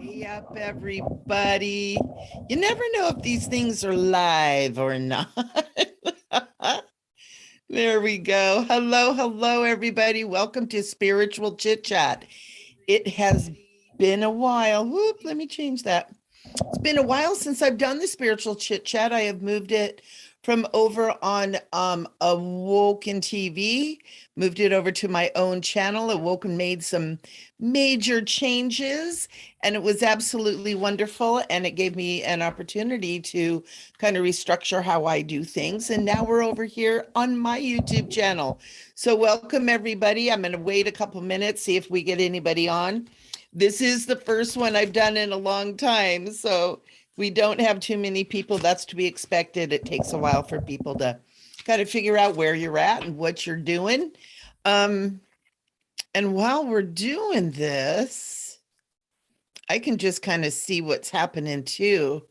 Hey up, everybody. You never know if these things are live or not. There we go. Hello, hello, everybody. Welcome to Spiritual Chit Chat. It has been a while. Whoop, let me change that. It's been a while since I've done the Spiritual Chit Chat. I have moved it from over on Awoken TV, moved it over to my own channel. Awoken made some major changes, and it was absolutely wonderful. And it gave me an opportunity to kind of restructure how I do things. And now we're over here on my YouTube channel. So welcome, everybody. I'm going to wait a couple minutes, see if we get anybody on. This is the first one I've done in a long time. So we don't have too many people. That's to be expected. It takes a while for people to kind of figure out where you're at and what you're doing. And while we're doing this, I can just kind of see what's happening too.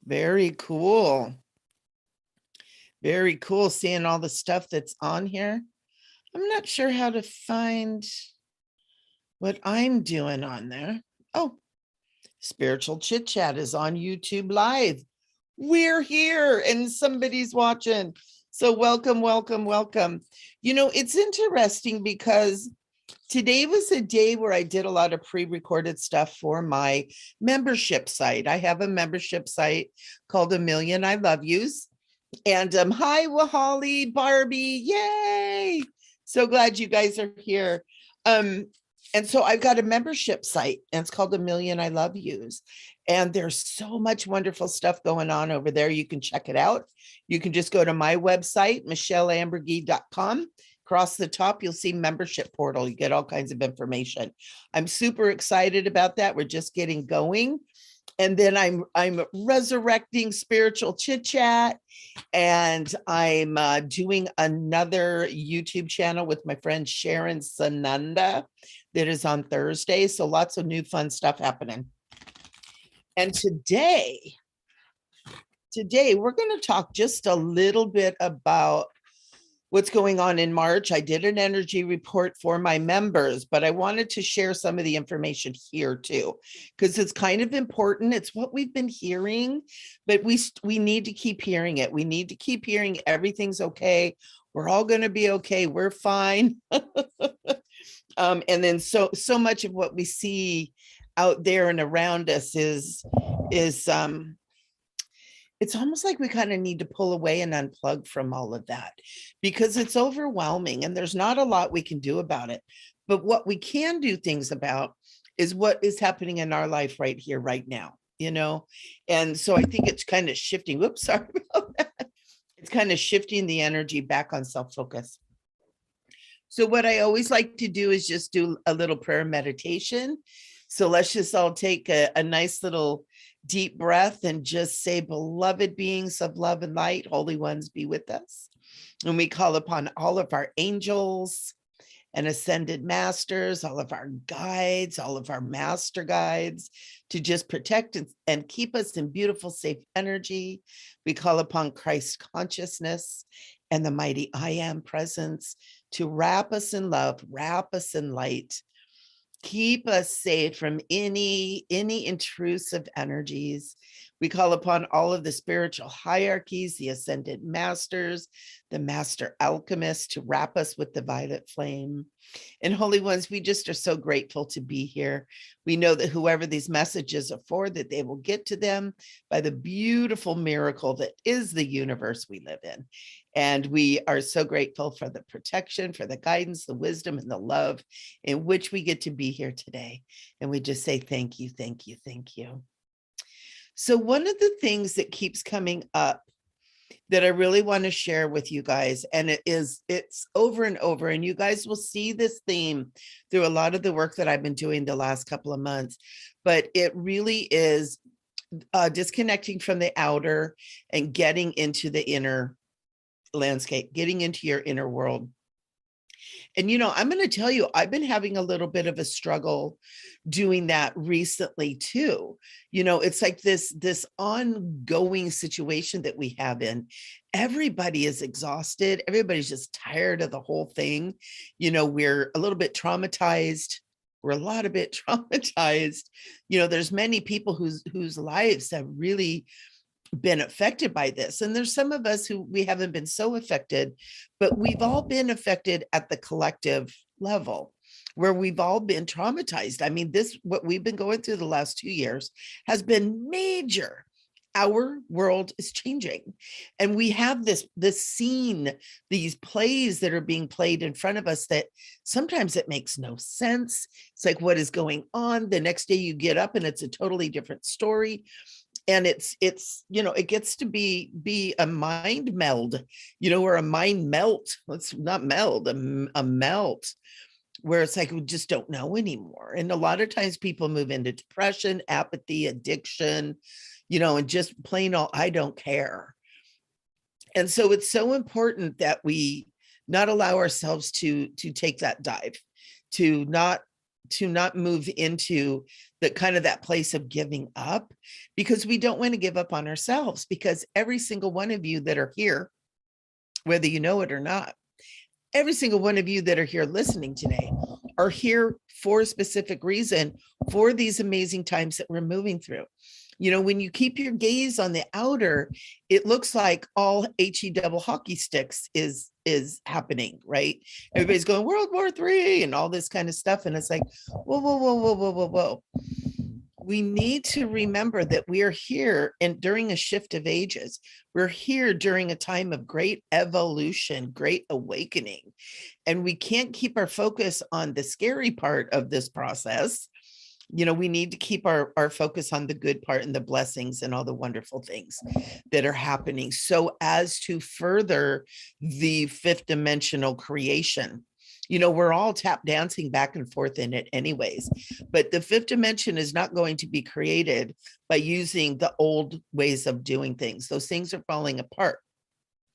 Very cool. Very cool seeing all the stuff that's on here. I'm not sure how to find what I'm doing on there. Oh, Spiritual Chit Chat is on YouTube Live. We're here and somebody's watching. So welcome, welcome, welcome. You know, it's interesting because today was a day where I did a lot of pre-recorded stuff for my membership site. I have a membership site called A Million I Love Yous. And hi, Wahali, Barbie, yay! So glad you guys are here. And so I've got a membership site, and it's called A Million I Love Yous. And there's so much wonderful stuff going on over there. You can check it out. You can just go to my website, micheleamburgey.com. Across the top, you'll see membership portal. You get all kinds of information. I'm super excited about that. We're just getting going. And then I'm resurrecting Spiritual Chit Chat, and I'm doing another YouTube channel with my friend Sharon Sananda that is on Thursday. So lots of new fun stuff happening. And today we're going to talk just a little bit about what's going on in March. I did an energy report for my members, but I wanted to share some of the information here too, because it's kind of important. It's what we've been hearing, but we need to keep hearing it. We need to keep hearing everything's okay. We're all going to be okay. We're fine. And then so much of what we see out there and around us is it's almost like we kind of need to pull away and unplug from all of that because it's overwhelming and there's not a lot we can do about it. But what we can do things about is what is happening in our life right here, right now, you know? And so I think it's kind of shifting. Whoops, sorry about that. It's kind of shifting the energy back on self-focus. So what I always like to do is just do a little prayer meditation. So let's just all take a nice little deep breath and just say, beloved beings of love and light, holy ones, be with us. And we call upon all of our angels and ascended masters, all of our guides, all of our master guides to just protect and keep us in beautiful, safe energy. We call upon Christ consciousness and the mighty I Am presence to wrap us in love, wrap us in light, keep us safe from any intrusive energies. We call upon all of the spiritual hierarchies, the ascended masters, the master alchemists to wrap us with the violet flame. And holy ones, we just are so grateful to be here. We know that whoever these messages are for, that they will get to them by the beautiful miracle that is the universe we live in. And we are so grateful for the protection, for the guidance, the wisdom, and the love in which we get to be here today. And we just say, thank you, thank you, thank you. So one of the things that keeps coming up that I really want to share with you guys, and it's over and over, and you guys will see this theme through a lot of the work that I've been doing the last couple of months, but it really is disconnecting from the outer and getting into the inner landscape, getting into your inner world. And, I'm going to tell you, I've been having a little bit of a struggle doing that recently too. It's like this ongoing situation that we have in. Everybody is exhausted. Everybody's just tired of the whole thing. We're a little bit traumatized. We're a lot of bit traumatized. There's many people whose lives have really been affected by this. And there's some of us who we haven't been so affected, but we've all been affected at the collective level where we've all been traumatized. I mean, what we've been going through the last 2 years has been major. Our world is changing. And we have this scene, these plays that are being played in front of us that sometimes it makes no sense. It's like, what is going on? The next day you get up and it's a totally different story. And it's it gets to be a mind meld, or a mind melt. Let's not meld, a melt, where it's like we just don't know anymore. And a lot of times people move into depression, apathy, addiction, and just plain old I don't care. And so it's so important that we not allow ourselves to take that dive, to not move into the kind of that place of giving up, because we don't want to give up on ourselves, because every single one of you that are here, whether you know it or not, every single one of you that are here listening today are here for a specific reason, for these amazing times that we're moving through. When you keep your gaze on the outer, it looks like all HE double hockey sticks is happening, right? Everybody's going World War III and all this kind of stuff. And it's like, whoa, whoa, whoa, whoa, whoa, whoa, whoa. We need to remember that we are here and during a shift of ages. We're here during a time of great evolution, great awakening. And we can't keep our focus on the scary part of this process. We need to keep our focus on the good part and the blessings and all the wonderful things that are happening, so as to further the fifth dimensional creation. We're all tap dancing back and forth in it anyways, but the fifth dimension is not going to be created by using the old ways of doing things. Those things are falling apart.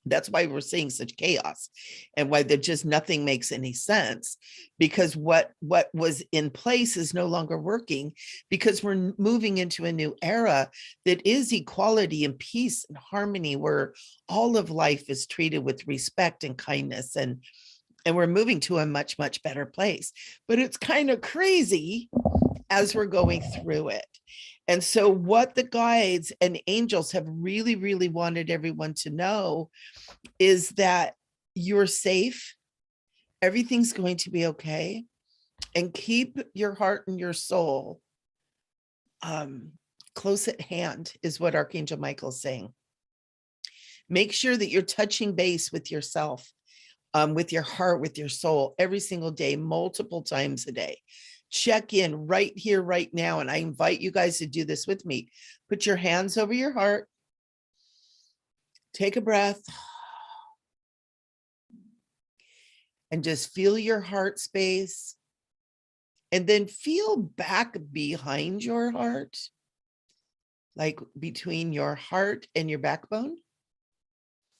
That's why we're seeing such chaos, and why there just nothing makes any sense, because what was in place is no longer working, because we're moving into a new era that is equality and peace and harmony, where all of life is treated with respect and kindness, and we're moving to a much, much better place. But it's kind of crazy as we're going through it. And so what the guides and angels have really, really wanted everyone to know is that you're safe. Everything's going to be okay. And keep your heart and your soul close at hand, is what Archangel Michael is saying. Make sure that you're touching base with yourself, with your heart, with your soul, every single day, multiple times a day. Check in right here, right now. And I invite you guys to do this with me. Put your hands over your heart. Take a breath. And just feel your heart space. And then feel back behind your heart, like between your heart and your backbone.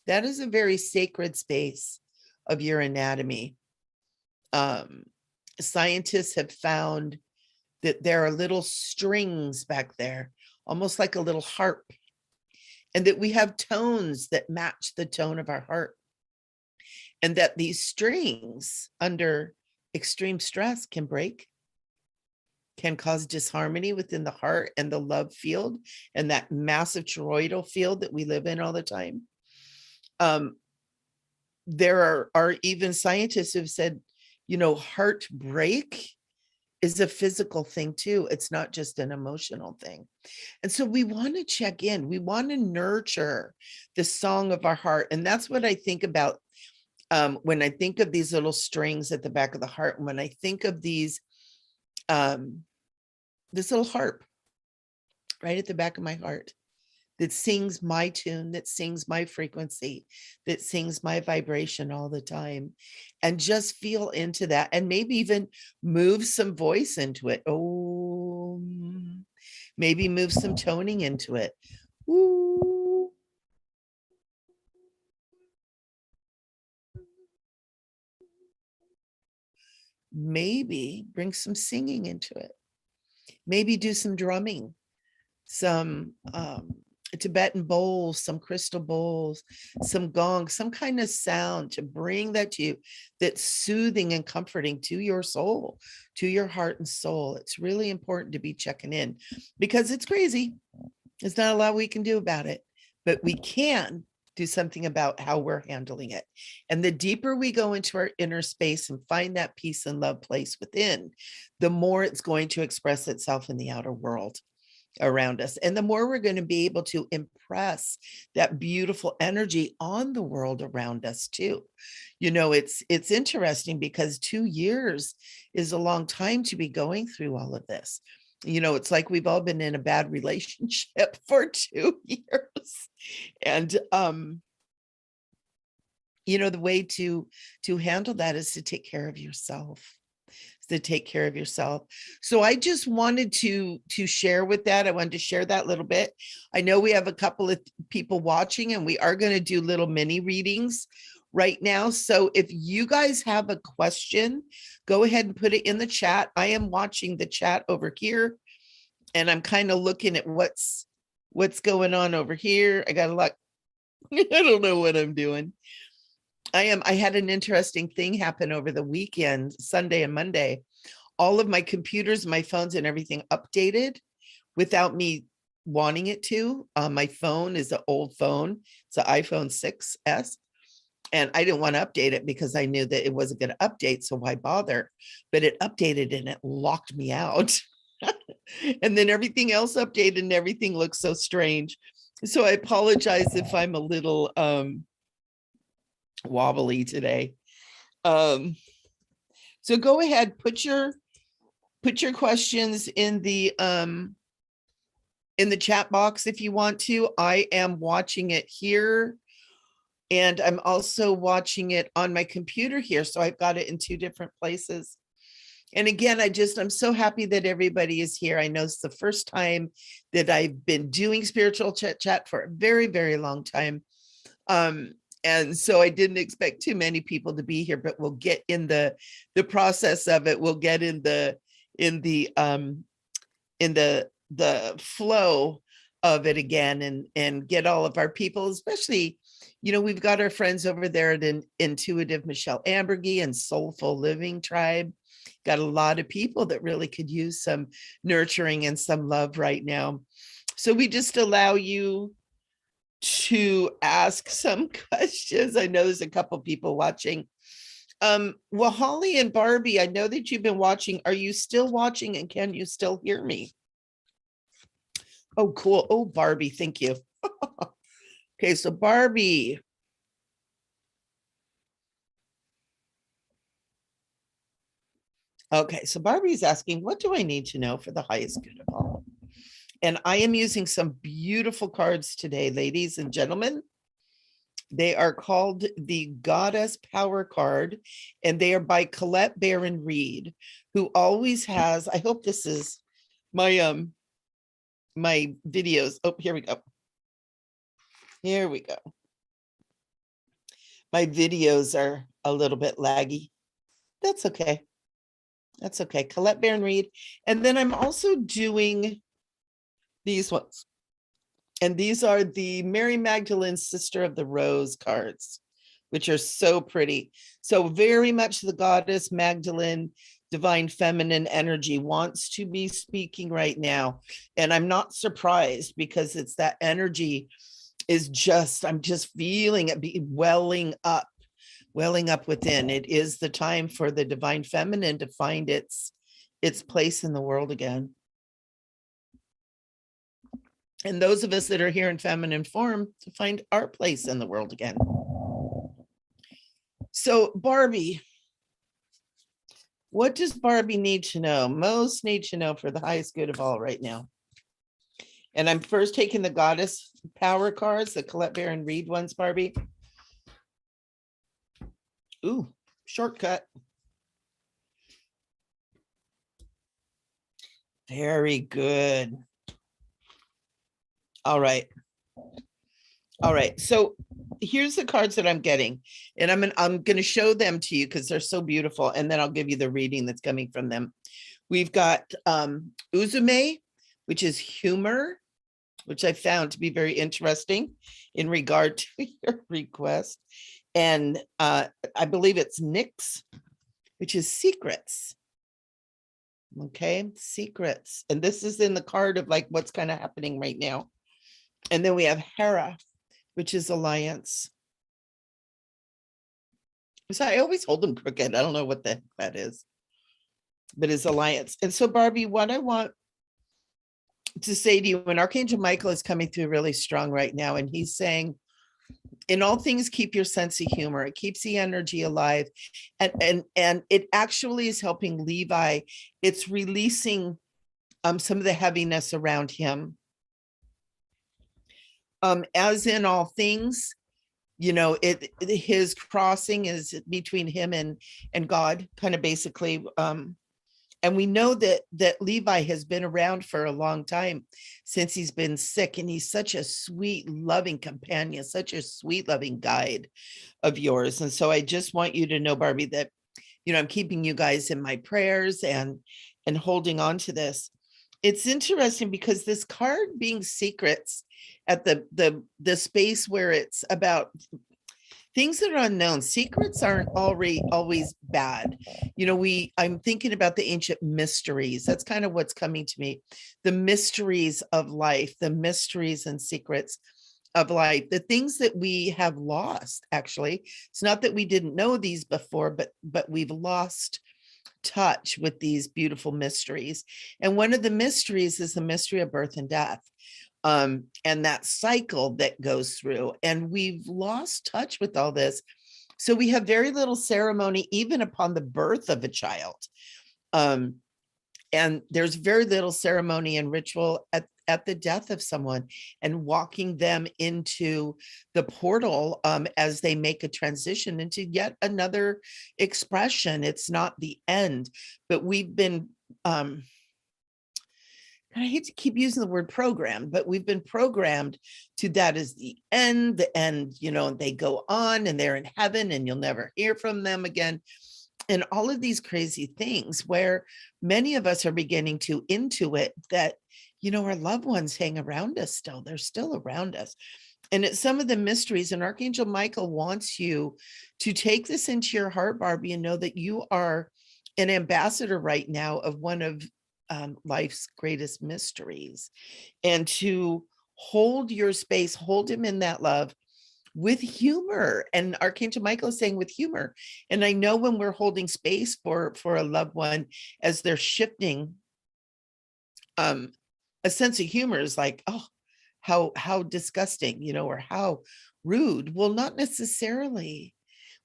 That is a very sacred space of your anatomy. Scientists have found that there are little strings back there, almost like a little harp, and that we have tones that match the tone of our heart, and that these strings under extreme stress can break, can cause disharmony within the heart and the love field and that massive toroidal field that we live in all the time. There are even scientists who've said, heartbreak is a physical thing too. It's not just an emotional thing. And so we want to check in. We want to nurture the song of our heart. And that's what I think about when I think of these little strings at the back of the heart. When I think of these, this little harp right at the back of my heart that sings my tune, that sings my frequency, that sings my vibration all the time. And just feel into that, and maybe even move some voice into it. Oh, maybe move some toning into it. Ooh. maybe bring some singing into it. Maybe do some drumming, some Tibetan bowls, some crystal bowls, some gong, some kind of sound to bring that to you that's soothing and comforting to your soul, to your heart and soul. It's really important to be checking in because it's crazy. There's not a lot we can do about it, but we can do something about how we're handling it. And the deeper we go into our inner space and find that peace and love place within, the more it's going to express itself in the outer world around us. And the more we're going to be able to impress that beautiful energy on the world around us too. You know, it's interesting because 2 years is a long time to be going through all of this. You know, it's like we've all been in a bad relationship for 2 years. And you know, the way to handle that is to take care of yourself. To take care of yourself. So I just wanted to share with that. I wanted to share that little bit. I know we have a couple of people watching and we are going to do little mini readings right now. So if you guys have a question, go ahead and put it in the chat. I am watching the chat over here and I'm kind of looking at what's going on over here. I got a lot. I don't know what I'm doing. I had an interesting thing happen over the weekend, Sunday and Monday. All of my computers, my phones and everything updated without me wanting it to. My phone is an old phone. It's an iPhone 6S. And I didn't want to update it because I knew that it wasn't going to update. So why bother? But it updated and it locked me out. And then everything else updated and everything looks so strange. So I apologize if I'm a little wobbly today. So go ahead, put your questions in the chat box if you want to. I am watching it here and I'm also watching it on my computer here. So I've got it in 2 different places. And again, I'm so happy that everybody is here. I know it's the first time that I've been doing spiritual chit chat for a very, very long time. And so I didn't expect too many people to be here, but we'll get in the process of it. We'll get in the flow of it again and get all of our people, especially, you know, we've got our friends over there at Intuitive Michele Amburgey and Soulful Living Tribe. Got a lot of people that really could use some nurturing and some love right now. So we just allow you to ask some questions. I know there's a couple people watching. Well, Holly and Barbie, I know that you've been watching. Are you still watching and can you still hear me? Oh, cool. Oh, Barbie, thank you. Okay, so Barbie. Okay, so Barbie's asking, what do I need to know for the highest good of all? And I am using some beautiful cards today, ladies and gentlemen. They are called the Goddess Power Card, and they are by Colette Baron Reed, who always has, I hope this is my my videos. Oh, here we go. Here we go. My videos are a little bit laggy. That's okay. That's okay. Colette Baron Reed. And then I'm also doing these ones. And these are the Mary Magdalene Sister of the Rose cards, which are so pretty. So very much the Goddess Magdalene, divine feminine energy wants to be speaking right now. And I'm not surprised because it's that energy is just, I'm just feeling it be welling up within. It is the time for the divine feminine to find its place in the world again. And those of us that are here in feminine form to find our place in the world again. So Barbie, what does Barbie need to know? Most need to know for the highest good of all right now. And I'm first taking the Goddess Power cards, the Colette Baron Reed ones, Barbie. Ooh, shortcut. Very good. All right. All right. So here's the cards that I'm getting, and I'm going to show them to you because they're so beautiful, and then I'll give you the reading that's coming from them. We've got Uzume, which is humor, which I found to be very interesting in regard to your request. And I believe it's Nyx, which is secrets. Okay, secrets. And this is in the card of like what's kind of happening right now. And then we have Hera, which is alliance. So I always hold them crooked. I don't know what the heck that is, but it's alliance. And so Barbie, what I want to say to you, when Archangel Michael is coming through really strong right now, and he's saying, in all things, keep your sense of humor. It keeps the energy alive. And it actually is helping Levi. It's releasing some of the heaviness around him. As in all things, you know, his crossing is between him and God, kind of basically. And we know that Levi has been around for a long time, since he's been sick, and he's such a sweet, loving companion, such a sweet, loving guide of yours. And so I just want you to know, Barbie, that, you know, I'm keeping you guys in my prayers and holding on to this. It's interesting because this card being secrets at the space where it's about things that are unknown. Secrets aren't always bad. You know, I'm thinking about the ancient mysteries. That's kind of what's coming to me. The mysteries of life, the mysteries and secrets of life, the things that we have lost, actually. It's not that we didn't know these before, but we've lost touch with these beautiful mysteries. And one of the mysteries is the mystery of birth and death. And that cycle that goes through, and we've lost touch with all this. So we have very little ceremony, even upon the birth of a child. And there's very little ceremony and ritual at the death of someone, and walking them into the portal as they make a transition into yet another expression. It's not the end, but we've been, I hate to keep using the word programmed, but we've been programmed to that as the end, you know, they go on and they're in heaven and you'll never hear from them again. And all of these crazy things where many of us are beginning to intuit that, you know, our loved ones hang around us still. They're still around us. And it's some of the mysteries. And Archangel Michael wants you to take this into your heart, Barbie, and know that you are an ambassador right now of one of life's greatest mysteries, and to hold your space, hold him in that love with humor. And Archangel Michael is saying with humor. And I know when we're holding space for a loved one, as they're shifting, a sense of humor is like, oh, how disgusting, you know, or how rude. Well, not necessarily.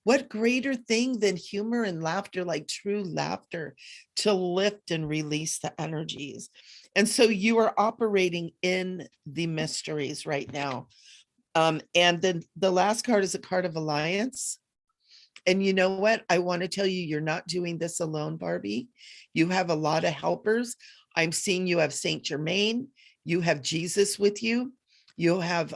What greater thing than humor and laughter, like true laughter, to lift and release the energies. And so you are operating in the mysteries right now. And then the last card is a card of alliance. And you know what? I want to tell you, you're not doing this alone, Barbie. You have a lot of helpers. I'm seeing you have Saint Germain. You have Jesus with you. You have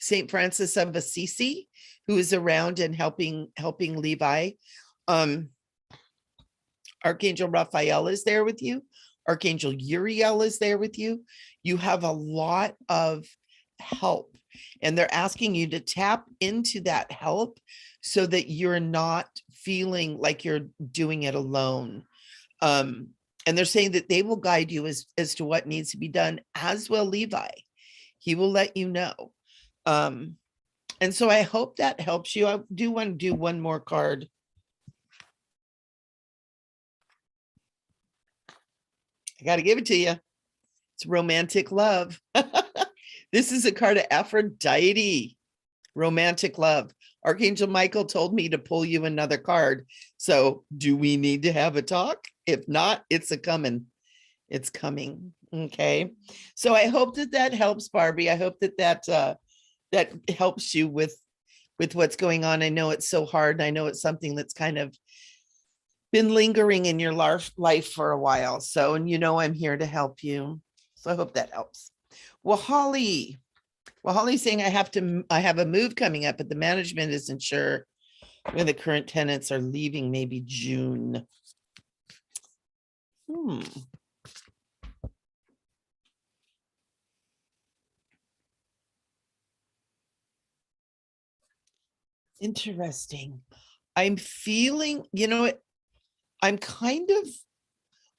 Saint Francis of Assisi, who is around and helping Levi. Archangel Raphael is there with you. Archangel Uriel is there with you. You have a lot of help, and they're asking you to tap into that help so that you're not feeling like you're doing it alone. And they're saying that they will guide you as to what needs to be done, as will Levi. He will let you know. And so I hope that helps you. I do want to do one more card. I got to give it to you. It's romantic love. This is a card of Aphrodite, romantic love. Archangel Michael told me to pull you another card. So do we need to have a talk? If not, it's a coming. It's coming. Okay. So I hope that helps, Barbie. I hope that helps you with what's going on. I know it's so hard. I know it's something that's kind of been lingering in your life for a while. So, and you know, I'm here to help you. So I hope that helps. Well, Holly, Well, Holly's saying I have a move coming up, but the management isn't sure when the current tenants are leaving, maybe June. Interesting. I'm feeling, I'm kind of,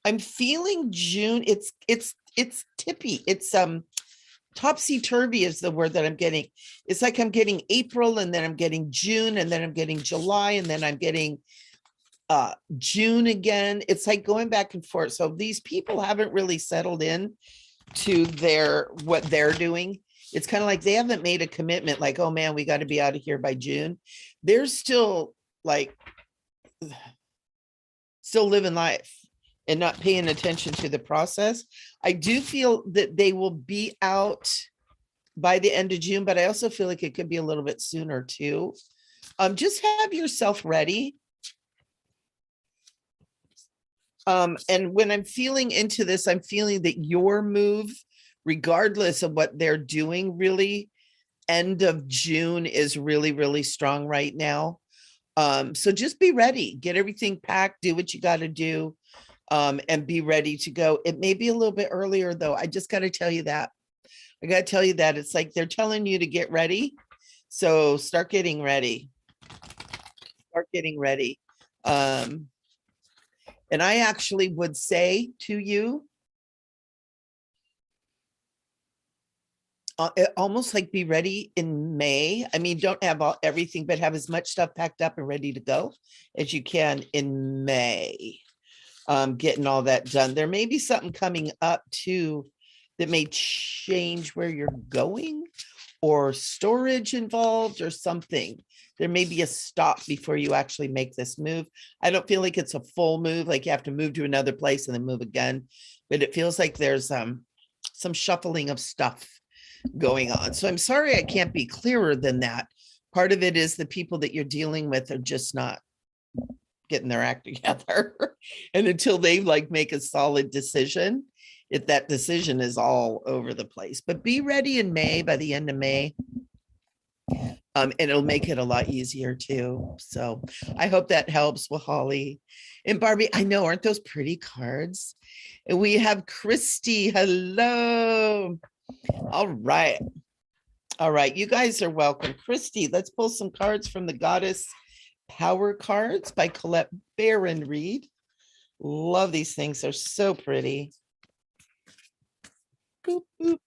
I'm feeling June. It's tippy. It's topsy-turvy is the word that I'm getting. It's like I'm getting April, and then I'm getting June, and then I'm getting July, and then I'm getting June again. It's like going back and forth. So these people haven't really settled in to what they're doing. It's kind of like they haven't made a commitment, like, oh man, we got to be out of here by June. They're still living life and not paying attention to the process. I do feel that they will be out by the end of June, but I also feel like it could be a little bit sooner too. Just have yourself ready. And when I'm feeling into this, I'm feeling that your move, regardless of what they're doing, really, end of June is really, really strong right now. So just be ready, get everything packed, do what you got to do, and be ready to go. It may be a little bit earlier though. I just got to tell you that. It's like they're telling you to get ready. So start getting ready. And I actually would say to you, almost like be ready in May. I mean, don't have everything, but have as much stuff packed up and ready to go as you can in May. Getting all that done. There may be something coming up too that may change where you're going, or storage involved or something. There may be a stop before you actually make this move. I don't feel like it's a full move, like you have to move to another place and then move again, but it feels like there's some shuffling of stuff going on. So I'm sorry I can't be clearer than that. Part of it is the people that you're dealing with are just not getting their act together. And until they make a solid decision, if that decision is all over the place. But be ready in May, by the end of May. And it'll make it a lot easier too. So I hope that helps with Holly. And Barbie, I know, aren't those pretty cards? And we have Christy. Hello. All right. You guys are welcome. Christy, let's pull some cards from the Goddess Power cards by Colette Baron Reed. Love these things. They're so pretty. Boop, boop.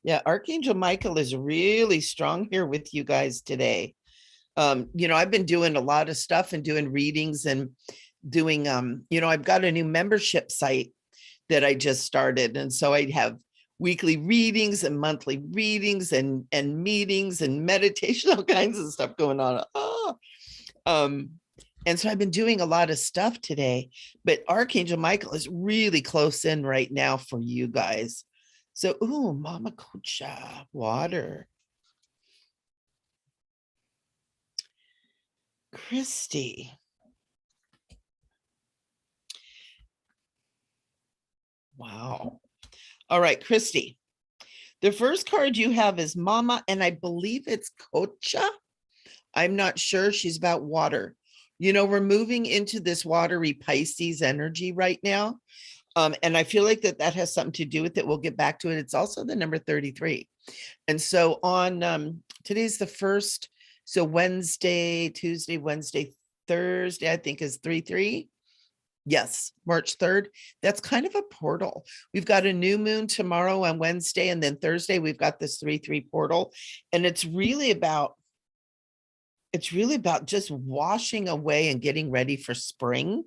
Yeah, Archangel Michael is really strong here with you guys today. I've been doing a lot of stuff and doing readings and doing, I've got a new membership site that I just started. And so I have weekly readings and monthly readings and meetings and meditation, all kinds of stuff going on. And so I've been doing a lot of stuff today, but Archangel Michael is really close in right now for you guys. So, ooh, Mama Kocha, water. Christy. Wow. All right, Christy. The first card you have is Mama, and I believe it's Kocha. I'm not sure. She's about water. We're moving into this watery Pisces energy right now. And I feel like that has something to do with it. We'll get back to it. It's also the number 33. And so on today's the first. So Wednesday, Tuesday, Wednesday, Thursday, I think is 3-3. Yes, March 3rd. That's kind of a portal. We've got a new moon tomorrow on Wednesday, and then Thursday we've got this 3-3 portal. And it's really about just washing away and getting ready for spring.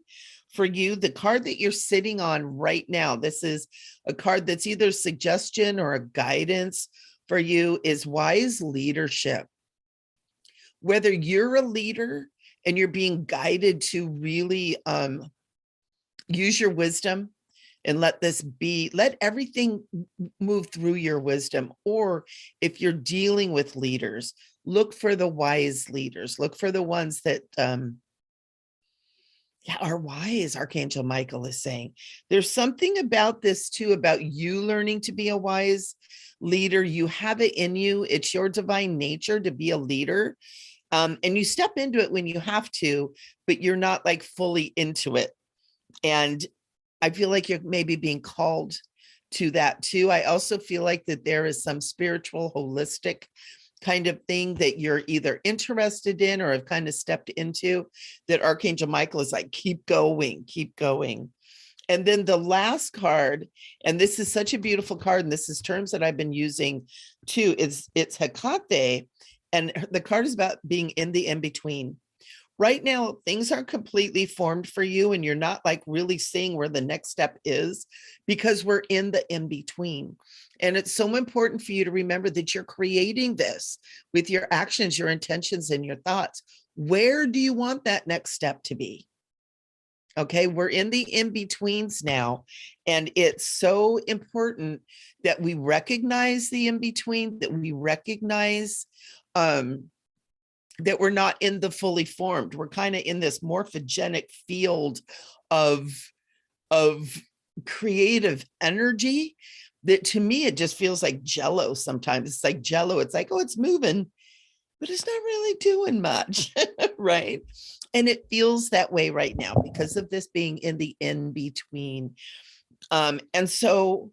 For you, the card that you're sitting on right now, this is a card that's either suggestion or a guidance for you, is wise leadership. Whether you're a leader and you're being guided to really use your wisdom and let everything move through your wisdom, or if you're dealing with leaders, look for the wise leaders, look for the ones that Yeah, our wise, Archangel Michael is saying. There's something about this too, about you learning to be a wise leader. You have it in you. It's your divine nature to be a leader. And you step into it when you have to, but you're not like fully into it. And I feel like you're maybe being called to that too. I also feel like that there is some spiritual, holistic kind of thing that you're either interested in or have kind of stepped into, that Archangel Michael is like, keep going, keep going. And then the last card, and this is such a beautiful card, and this is terms that I've been using too, it's Hecate, and the card is about being in the in-between. Right now, things aren't completely formed for you, and you're not like really seeing where the next step is, because we're in the in-between. And it's so important for you to remember that you're creating this with your actions, your intentions, and your thoughts. Where do you want that next step to be? Okay, we're in the in-betweens now, and it's so important that we recognize the in-between, that we recognize that we're not in the fully formed. We're kind of in this morphogenic field of creative energy that, to me, it just feels like jello sometimes. It's like jello. It's like, oh, it's moving, but it's not really doing much, right? And it feels that way right now because of this being in the in-between. And so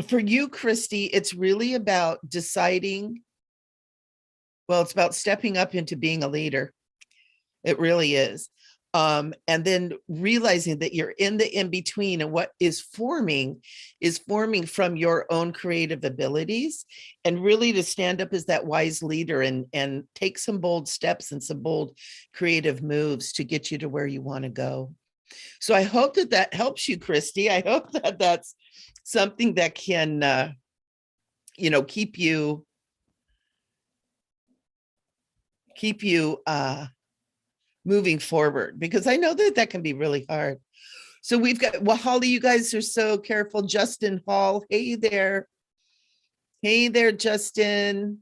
for you, Christy, it's really about deciding, well, it's about stepping up into being a leader. It really is. And then realizing that you're in the in-between, and what is forming from your own creative abilities, and really to stand up as that wise leader and take some bold steps and some bold creative moves to get you to where you want to go. So I hope that that helps you, Christy. I hope that that's something that can, keep you moving forward, because I know that that can be really hard. So we've got, well, Holly, you guys are so careful. Justin Hall, hey there. Hey there, Justin.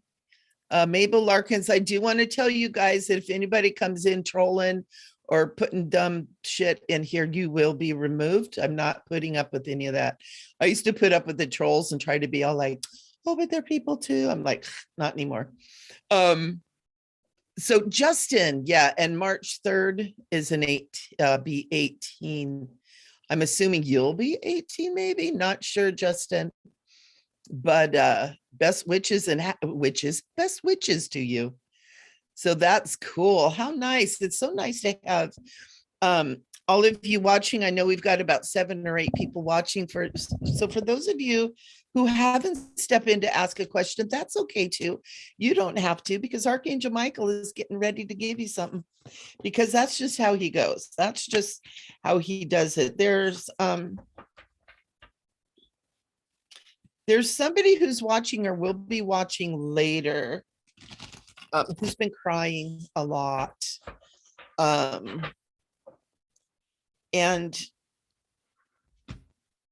Mabel Larkins, I do want to tell you guys that if anybody comes in trolling or putting dumb shit in here, you will be removed. I'm not putting up with any of that. I used to put up with the trolls and try to be all like, oh, but they're people too. I'm like, not anymore. So Justin, yeah, and March 3rd is be 18. I'm assuming you'll be 18, maybe, not sure, Justin. But best witches and best witches to you. So that's cool. How nice. It's so nice to have all of you watching. I know we've got about 7 or 8 people watching. So for those of you who haven't stepped in to ask a question, that's okay too. You don't have to, because Archangel Michael is getting ready to give you something, because that's just how he goes. That's just how he does it. There's somebody who's watching or will be watching later, who's been crying a lot.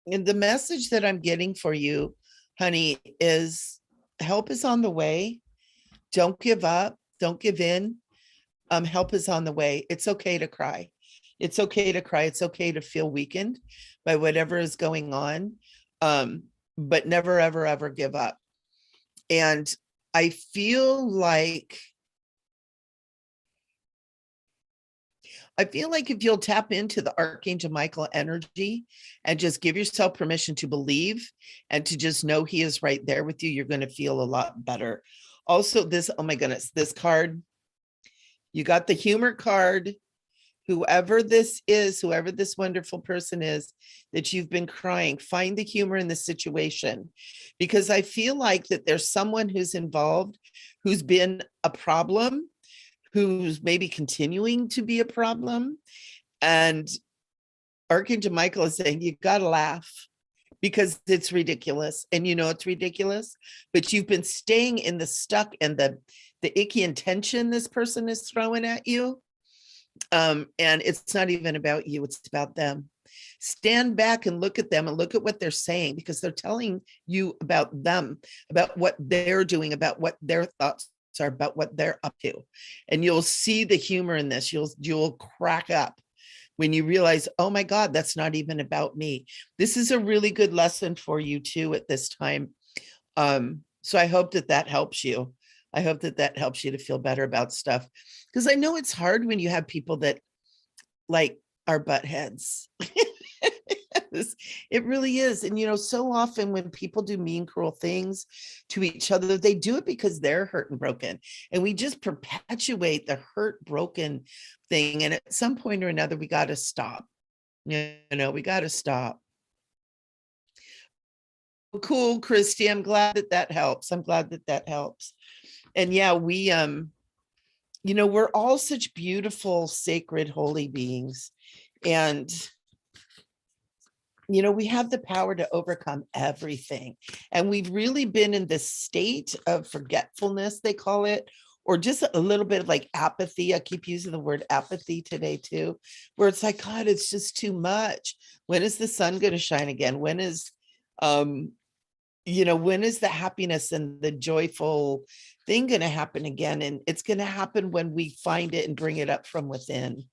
And the message that I'm getting for you, honey, is help is on the way. Don't give up. Don't give in. Help is on the way. It's okay to cry. It's okay to cry. It's okay to feel weakened by whatever is going on. But never, ever, ever give up. And I feel like if you'll tap into the Archangel Michael energy and just give yourself permission to believe and to just know he is right there with you, you're going to feel a lot better. Also, this, oh my goodness, this card, you got the humor card. Whoever this is, whoever this wonderful person is that you've been crying, find the humor in the situation, because I feel like that there's someone who's involved who's been a problem, who's maybe continuing to be a problem. And Archangel Michael is saying, you got to laugh, because it's ridiculous. And you know it's ridiculous, but you've been staying in the stuck and the icky intention this person is throwing at you. And it's not even about you, it's about them. Stand back and look at them and look at what they're saying, because they're telling you about them, about what they're doing, about what their thoughts are about what they're up to. And you'll see the humor in this. You'll crack up when you realize, oh my God, that's not even about me. This is a really good lesson for you too at this time. So I hope that that helps you. I hope that that helps you to feel better about stuff. Because I know it's hard when you have people that like are butt heads. It really is. And, so often when people do mean, cruel things to each other, they do it because they're hurt and broken. And we just perpetuate the hurt, broken thing. And at some point or another, we got to stop. We got to stop. Cool, Christy. I'm glad that that helps. I'm glad that that helps. And yeah, we're all such beautiful, sacred, holy beings. And we have the power to overcome everything. And we've really been in this state of forgetfulness, they call it, or just a little bit of like apathy. I keep using the word apathy today too, where it's like, God, it's just too much. When is the sun going to shine again? When is, when is the happiness and the joyful thing going to happen again? And it's going to happen when we find it and bring it up from within.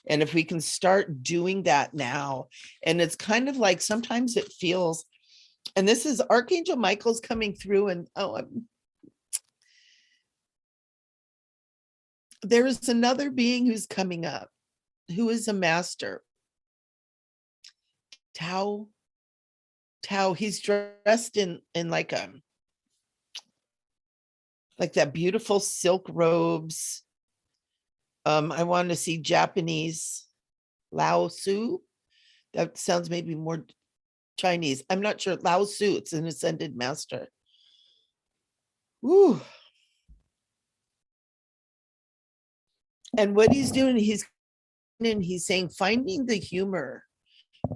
And if we can start doing that now, and it's kind of like sometimes it feels, and this is Archangel Michael's coming through, and there is another being who's coming up, who is a master. Tao, he's dressed in like that beautiful silk robes. I want to see Japanese Lao Tzu. That sounds maybe more Chinese. I'm not sure. Lao Tzu, it's an ascended master. Ooh. And what he's doing, he's saying, finding the humor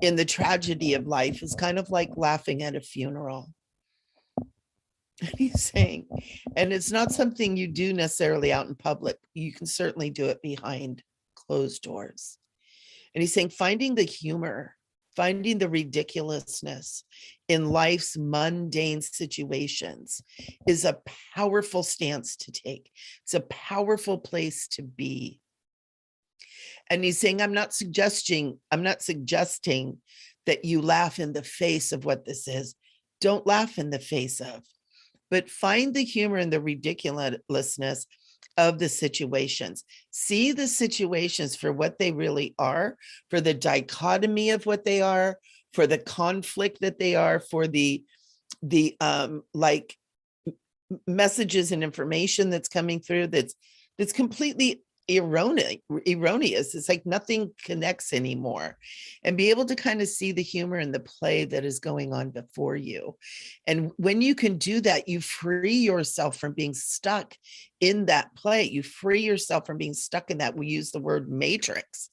in the tragedy of life is kind of like laughing at a funeral. He's saying, and it's not something you do necessarily out in public. You can certainly do it behind closed doors. And he's saying, finding the humor, finding the ridiculousness in life's mundane situations is a powerful stance to take. It's a powerful place to be. And he's saying, I'm not suggesting that you laugh in the face of what this is. Don't laugh in the face of, but find the humor and the ridiculousness of the situations. See the situations for what they really are, for the dichotomy of what they are, for the conflict that they are, for the like messages and information that's coming through that's completely erroneous. It's like nothing connects anymore. And be able to kind of see the humor and the play that is going on before you. And when you can do that, you free yourself from being stuck in that play. You free yourself from being stuck in that. We use the word matrix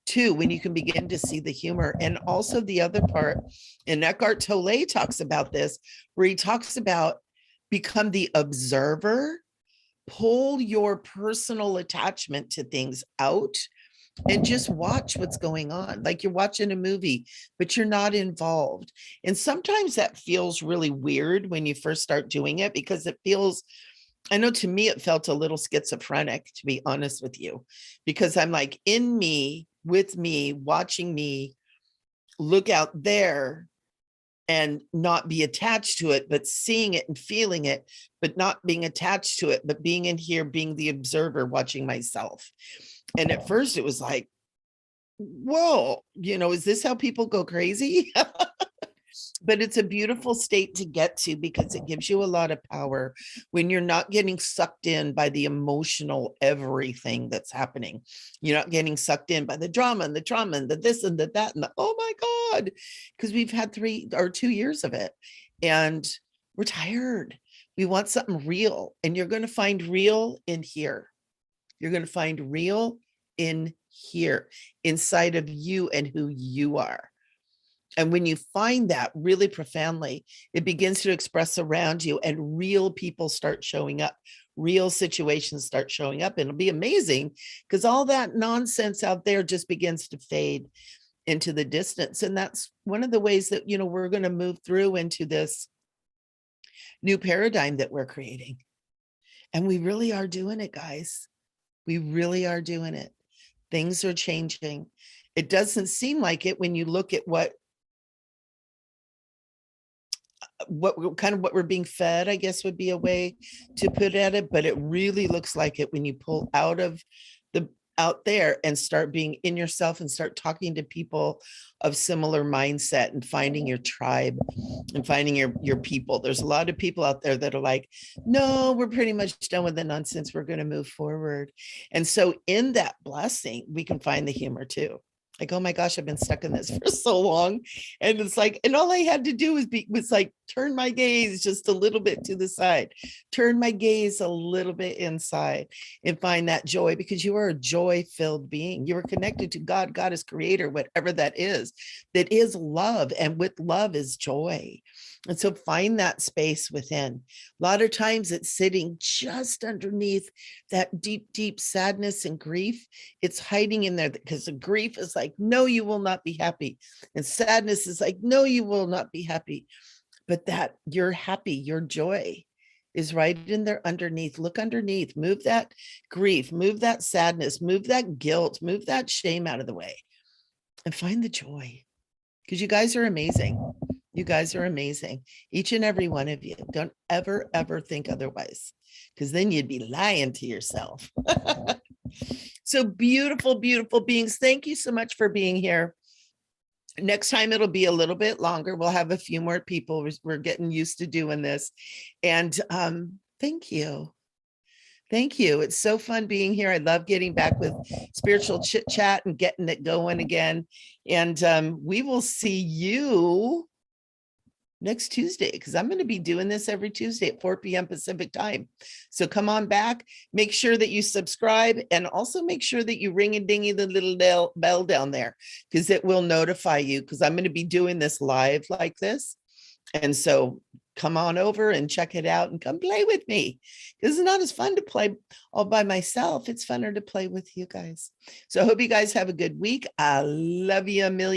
too, when you can begin to see the humor. And also the other part, and Eckhart Tolle talks about this, where he talks about become the observer. Pull your personal attachment to things out and just watch what's going on. Like you're watching a movie, but you're not involved. And sometimes that feels really weird when you first start doing it, because it feels, I know to me, it felt a little schizophrenic, to be honest with you, because I'm like in me, with me, watching me look out there and not be attached to it, but seeing it and feeling it, but not being attached to it, but being in here, being the observer, watching myself. And at first it was like, whoa, is this how people go crazy? But it's a beautiful state to get to, because it gives you a lot of power when you're not getting sucked in by the emotional everything that's happening. You're not getting sucked in by the drama and the trauma and the this and the that and the, oh my God, because we've had 3 or 2 years of it and we're tired. We want something real, and you're going to find real in here. You're going to find real in here, inside of you and who you are. And when you find that really profoundly, it begins to express around you, and real people start showing up. Real situations start showing up, and it'll be amazing, because all that nonsense out there just begins to fade into the distance. And that's one of the ways that, we're going to move through into this new paradigm that we're creating. And we really are doing it, guys. We really are doing it. Things are changing. It doesn't seem like it when you look at what what we're being fed, I guess would be a way to put at it, but it really looks like it when you pull out of the out there and start being in yourself and start talking to people of similar mindset and finding your tribe and finding your people. There's a lot of people out there that are like, no, we're pretty much done with the nonsense. We're going to move forward. And so in that blessing, we can find the humor too. Like, oh my gosh, I've been stuck in this for so long. And it's like, and all I had to do was like, turn my gaze just a little bit to the side, turn my gaze a little bit inside and find that joy, because you are a joy-filled being. You are connected to God. God is creator, whatever that is love. And with love is joy. And so find that space within. A lot of times it's sitting just underneath that deep, deep sadness and grief. It's hiding in there because the grief is like, no, you will not be happy. And sadness is like, no, you will not be happy. But that you're happy, your joy is right in there underneath. Look underneath, move that grief, move that sadness, move that guilt, move that shame out of the way and find the joy, because you guys are amazing. You guys are amazing. Each and every one of you. Don't ever, ever think otherwise, because then you'd be lying to yourself. So beautiful, beautiful beings. Thank you so much for being here. Next time it'll be a little bit longer. We'll have a few more people. We're getting used to doing this. And thank you. Thank you. It's so fun being here. I love getting back with spiritual chit chat and getting it going again. And we will see you next Tuesday, because I'm going to be doing this every Tuesday at 4 p.m. Pacific time. So come on back, make sure that you subscribe, and also make sure that you ring and dingy the little bell down there, because it will notify you, because I'm going to be doing this live like this. And so come on over and check it out and come play with me, because it's not as fun to play all by myself. It's funner to play with you guys. So I hope you guys have a good week. I love you a million.